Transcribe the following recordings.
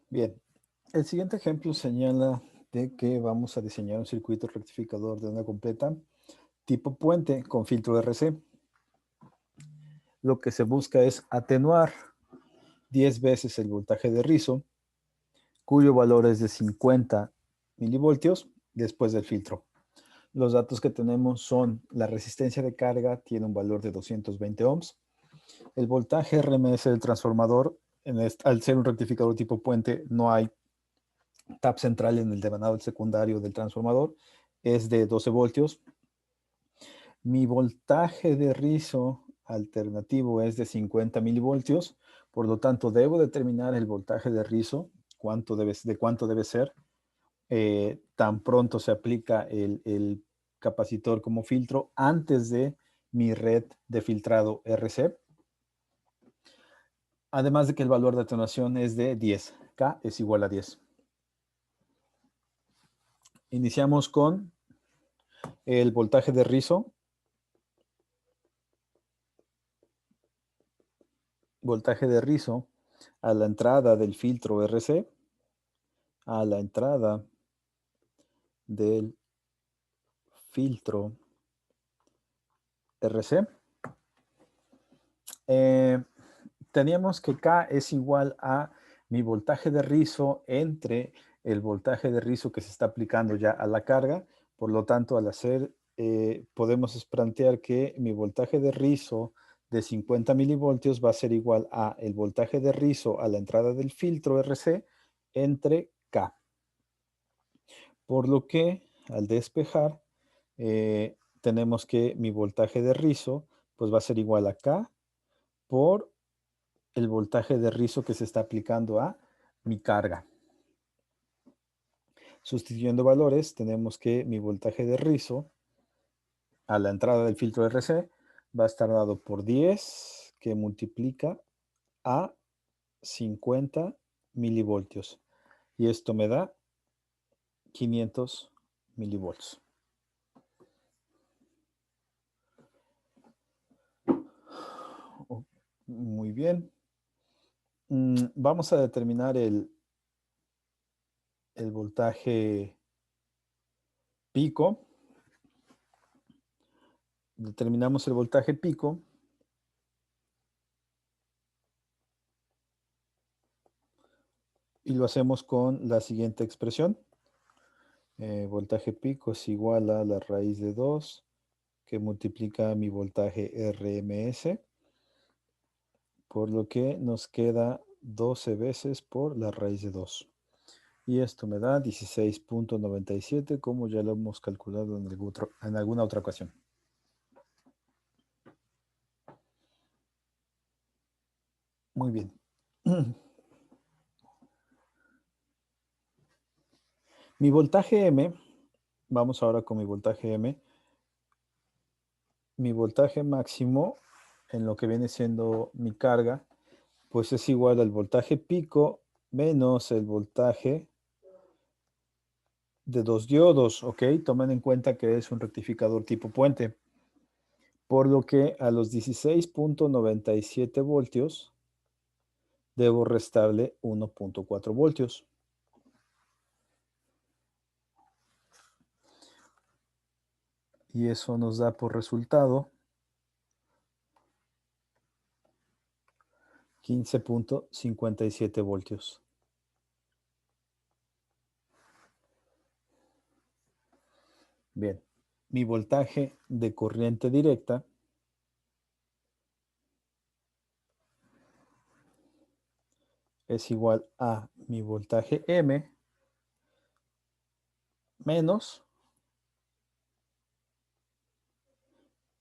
Bien, el siguiente ejemplo señala de que vamos a diseñar un circuito rectificador de onda completa tipo puente con filtro RC. Lo que se busca es atenuar 10 veces el voltaje de rizo, cuyo valor es de 50 milivoltios después del filtro. Los datos que tenemos son la resistencia de carga tiene un valor de 220 ohms, el voltaje RMS del transformador, al ser un rectificador tipo puente, no hay tap central en el devanado secundario del transformador, es de 12 voltios. Mi voltaje de rizo alternativo es de 50 milivoltios, por lo tanto debo determinar el voltaje de rizo, de cuánto debe ser, tan pronto se aplica el capacitor como filtro antes de mi red de filtrado RC. Además de que el valor de atenuación es de 10. K es igual a 10. Iniciamos con el voltaje de rizo. Voltaje de rizo a la entrada del filtro RC, a la entrada del filtro RC. Teníamos que K es igual a mi voltaje de rizo entre el voltaje de rizo que se está aplicando ya a la carga. Por lo tanto, al hacer, podemos plantear que mi voltaje de rizo de 50 milivoltios va a ser igual a el voltaje de rizo a la entrada del filtro RC entre K. Por lo que al despejar, tenemos que mi voltaje de rizo pues va a ser igual a K por el voltaje de rizo que se está aplicando a mi carga. Sustituyendo valores, tenemos que mi voltaje de rizo a la entrada del filtro RC va a estar dado por 10 que multiplica a 50 milivoltios. Y esto me da 500 milivolts. Muy bien. Vamos a determinar el voltaje pico. Determinamos el voltaje pico. Y lo hacemos con la siguiente expresión. Voltaje pico es igual a la raíz de 2 que multiplica mi voltaje RMS, por lo que nos queda 12 veces por la raíz de 2. Y esto me da 16.97, como ya lo hemos calculado en alguna otra ocasión. Muy bien. Mi voltaje M, vamos ahora con mi voltaje M. Mi voltaje máximo en lo que viene siendo mi carga, pues es igual al voltaje pico menos el voltaje de 2 diodos, ¿ok? Tomen en cuenta que es un rectificador tipo puente. Por lo que a los 16.97 voltios debo restarle 1.4 voltios. Y eso nos da por resultado 15.57 voltios. Bien, mi voltaje de corriente directa es igual a mi voltaje M menos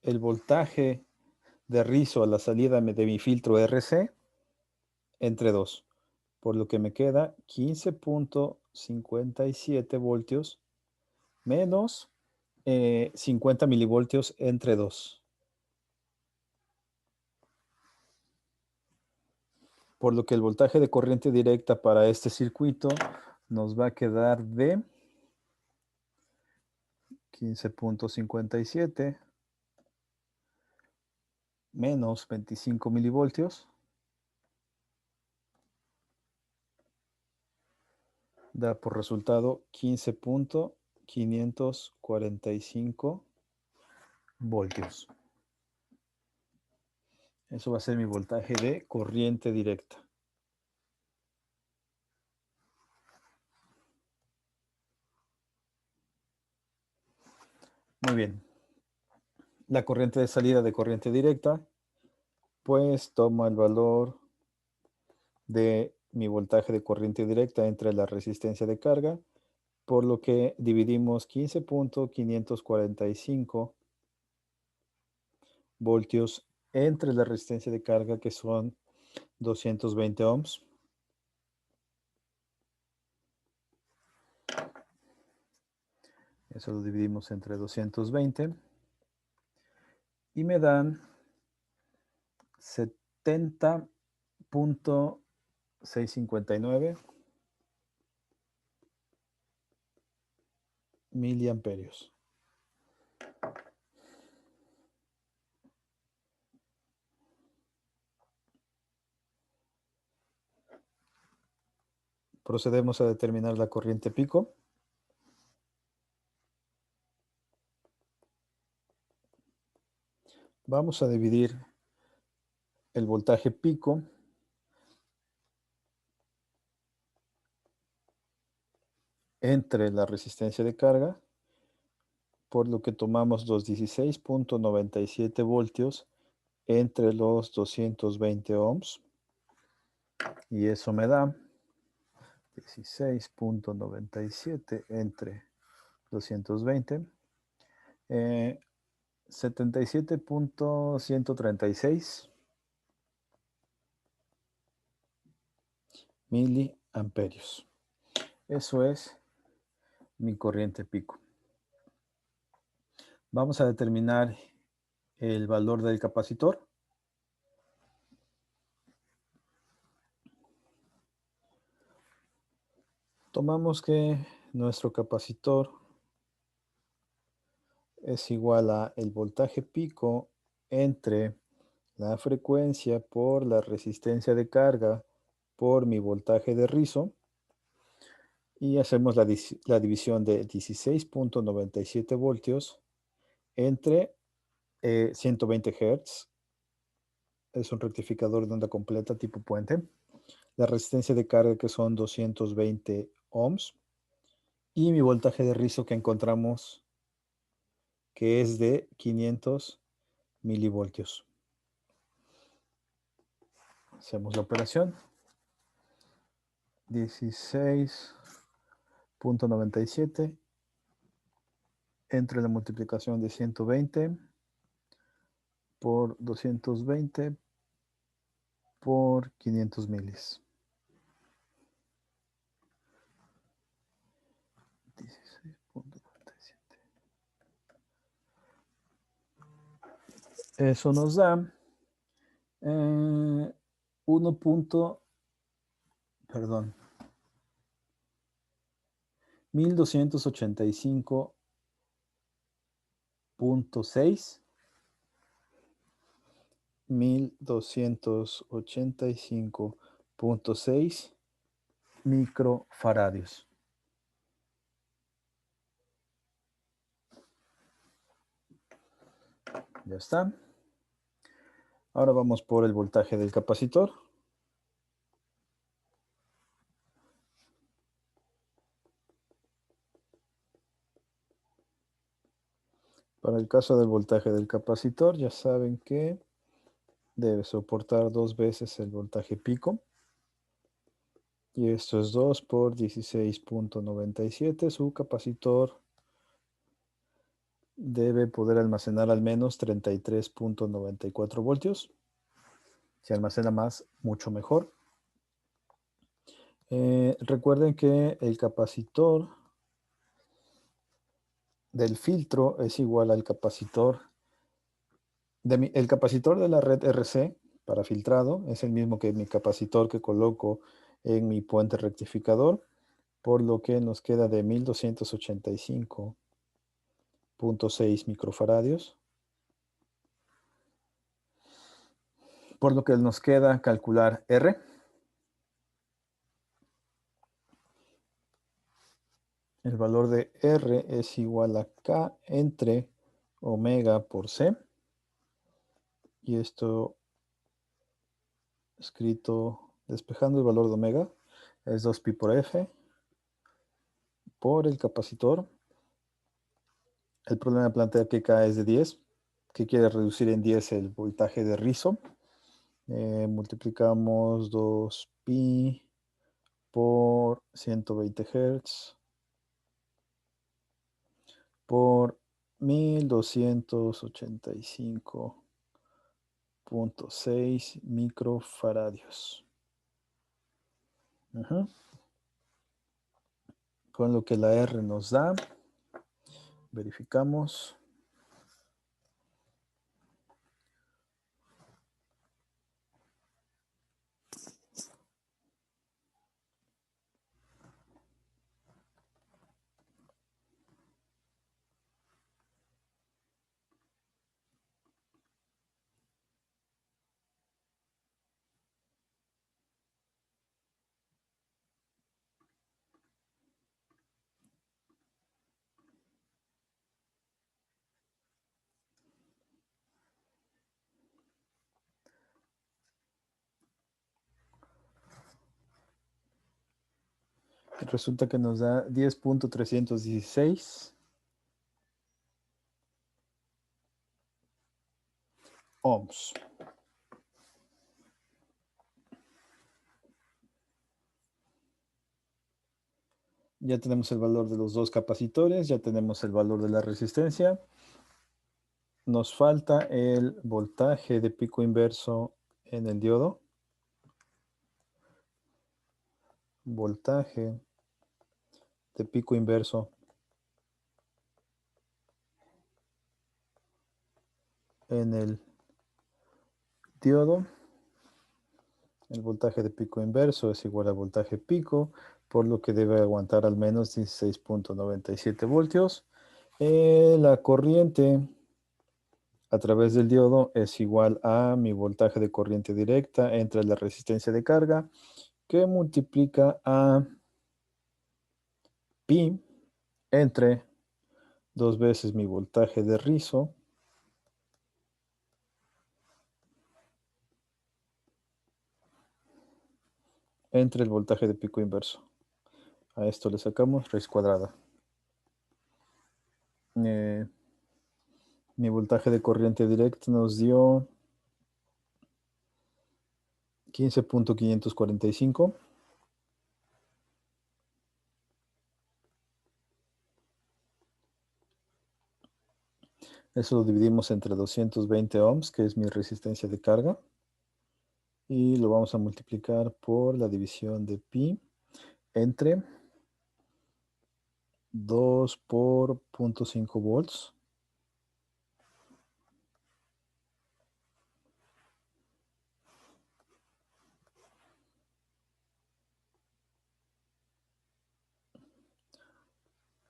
el voltaje de rizo a la salida de mi filtro RC entre 2, por lo que me queda 15.57 voltios menos 50 milivoltios entre 2. Por lo que el voltaje de corriente directa para este circuito nos va a quedar de 15.57 menos 25 milivoltios Da por resultado 15.545 voltios. Eso va a ser mi voltaje de corriente directa. Muy bien. La corriente de salida de corriente directa, pues toma el valor de mi voltaje de corriente directa entre la resistencia de carga, por lo que dividimos 15.545 voltios entre la resistencia de carga, que son 220 ohms. Eso lo dividimos entre 220 y me dan 70.659 miliamperios. Procedemos a determinar la corriente pico. Vamos a dividir el voltaje pico entre la resistencia de carga, por lo que tomamos los 16.97 voltios entre los 220 ohms, y eso me da 16.97 entre 220, 77.136 miliamperios. Eso es mi corriente pico. Vamos a determinar el valor del capacitor. Tomamos que nuestro capacitor es igual a el voltaje pico entre la frecuencia por la resistencia de carga por mi voltaje de rizo, y hacemos la división de 16.97 voltios entre 120 Hz. Es un rectificador de onda completa tipo puente. La resistencia de carga, que son 220 ohms, y mi voltaje de rizo, que encontramos que es de 500 milivoltios. Hacemos la operación. 16.97 entre la multiplicación de 120 por 220 por 500 milis. 16.97. Eso nos da 1285.6 microfaradios. Ya está. Ahora vamos por el voltaje del capacitor. Para el caso del voltaje del capacitor, ya saben que debe soportar 2 veces el voltaje pico. Y esto es 2 por 16.97. Su capacitor debe poder almacenar al menos 33.94 voltios. Si almacena más, mucho mejor. Recuerden que el capacitor del filtro es igual al capacitor el capacitor de la red RC para filtrado. Es el mismo que mi capacitor que coloco en mi puente rectificador, por lo que nos queda de 1285.6 microfaradios, por lo que nos queda calcular R. El valor de R es igual a K entre omega por C. Y esto escrito despejando el valor de omega es 2pi por F por el capacitor. El problema plantea que K es de 10, que quiere reducir en 10 el voltaje de rizo. Multiplicamos 2pi por 120 Hz por 1285.6 microfaradios. Con lo que la R nos da, verificamos. Resulta que nos da 10.316 ohms. Ya tenemos el valor de los dos capacitores, ya tenemos el valor de la resistencia. Nos falta el voltaje de pico inverso en el diodo. Voltaje de pico inverso en el diodo. El voltaje de pico inverso es igual al voltaje pico, por lo que debe aguantar al menos 16.97 voltios. La corriente a través del diodo es igual a mi voltaje de corriente directa entre la resistencia de carga, que multiplica a pi entre 2 veces mi voltaje de rizo entre el voltaje de pico inverso. A esto le sacamos raíz cuadrada. Mi voltaje de corriente directa nos dio 15.545. Eso lo dividimos entre 220 ohms, que es mi resistencia de carga. Y lo vamos a multiplicar por la división de pi entre 2 por 0.5 volts.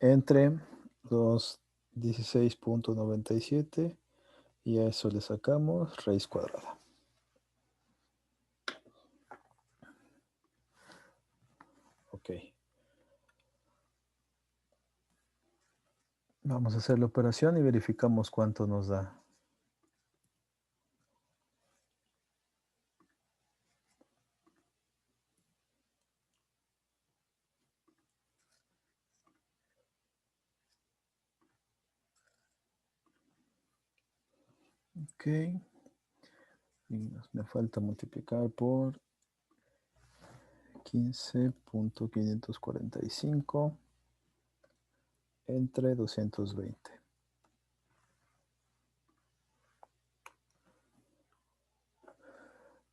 Entre los 16.97 y a eso le sacamos raíz cuadrada. Ok. Vamos a hacer la operación y verificamos cuánto nos da. Ok. Y me falta multiplicar por 15.545 entre 220.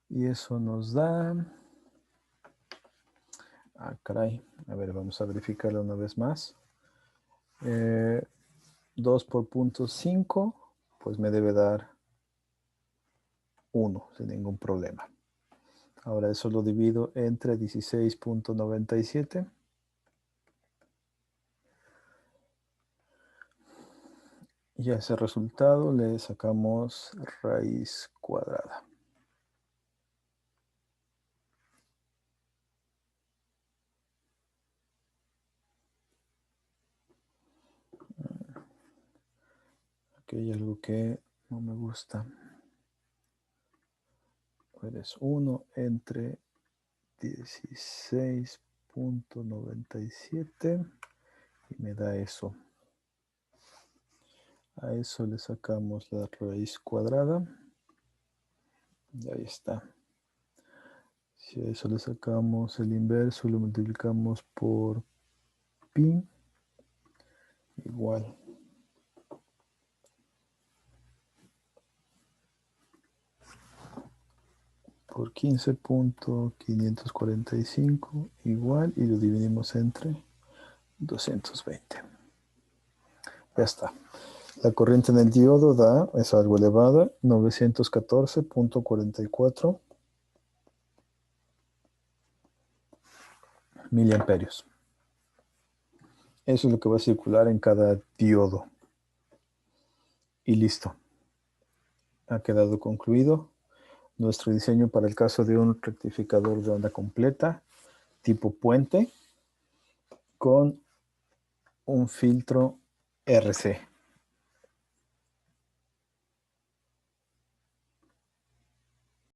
Y eso nos da... Ah, caray. A ver, vamos a verificarlo una vez más. 2 por 0.5, pues me debe dar 1, sin ningún problema. Ahora eso lo divido entre 16.97. Y a ese resultado le sacamos raíz cuadrada. Ok, hay algo que no me gusta. Es 1 entre 16.97 y me da eso. A eso le sacamos la raíz cuadrada. Y ahí está. Si a eso le sacamos el inverso, lo multiplicamos por pi, igual. Por 15.545 igual, y lo dividimos entre 220. Ya está. La corriente en el diodo da, es algo elevada, 914.44 miliamperios. Eso es lo que va a circular en cada diodo. Y listo. Ha quedado concluido nuestro diseño para el caso de un rectificador de onda completa tipo puente con un filtro RC.